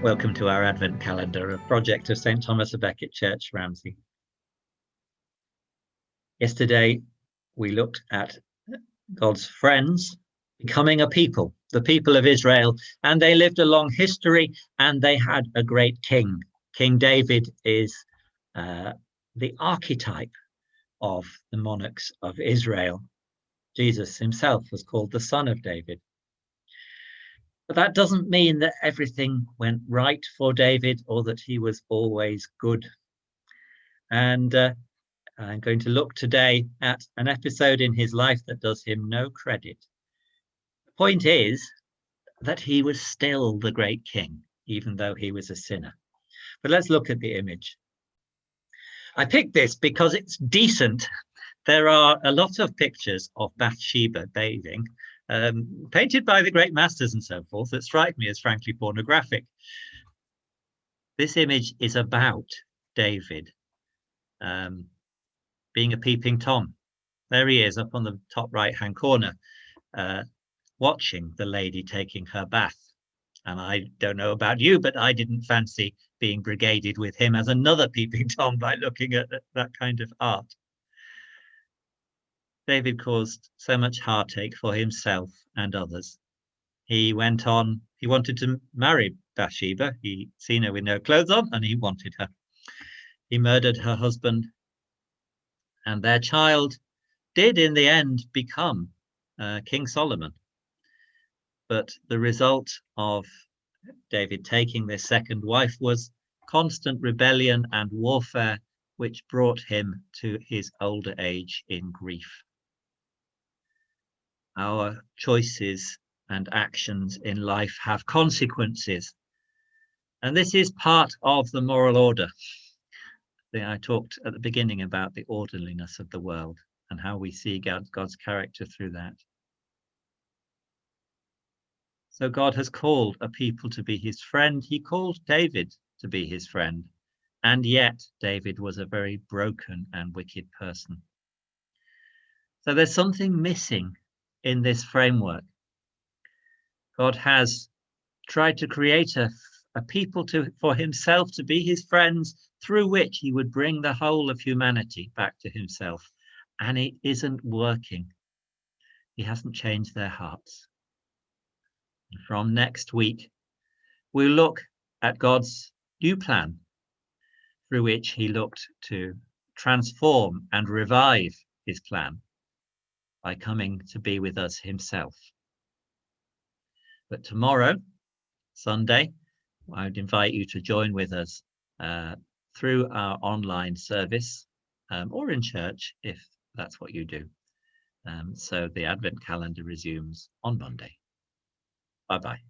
Welcome to our Advent calendar, a project of St. Thomas of Becket Church, Ramsey. Yesterday, we looked at God's friends becoming a people, the people of Israel, and they lived a long history and they had a great king. King David is the archetype of the monarchs of Israel. Jesus himself was called the Son of David. But that doesn't mean that everything went right for David or that he was always good. And I'm going to look today at an episode in his life that does him no credit. The point is that he was still the great king, even though he was a sinner. But let's look at the image. I picked this because it's decent. There are a lot of pictures of Bathsheba bathing, painted by the great masters and so forth, that strike me as frankly pornographic. This image is about David being a peeping Tom. There he is up on the top right-hand corner, watching the lady taking her bath. And I don't know about you, but I didn't fancy being brigaded with him as another peeping Tom by looking at that kind of art. David caused so much heartache for himself and others. He went on, he wanted to marry Bathsheba. He'd seen her with no clothes on and he wanted her. He murdered her husband, and their child did in the end become King Solomon. But the result of David taking this second wife was constant rebellion and warfare, which brought him to his older age in grief. Our choices and actions in life have consequences, and this is part of the moral order. I talked at the beginning about the orderliness of the world and how we see God's character through that. So God has called a people to be his friend. He called David to be his friend, and yet David was a very broken and wicked person. So there's something missing in this framework. God has tried to create a people for himself to be his friends, through which he would bring the whole of humanity back to himself. And it isn't working. He hasn't changed their hearts. And from next week, we'll look at God's new plan, through which he looked to transform and revive his plan by coming to be with us himself. But tomorrow, Sunday, I would invite you to join with us through our online service or in church, if that's what you do. So the Advent calendar resumes on Monday. Bye-bye.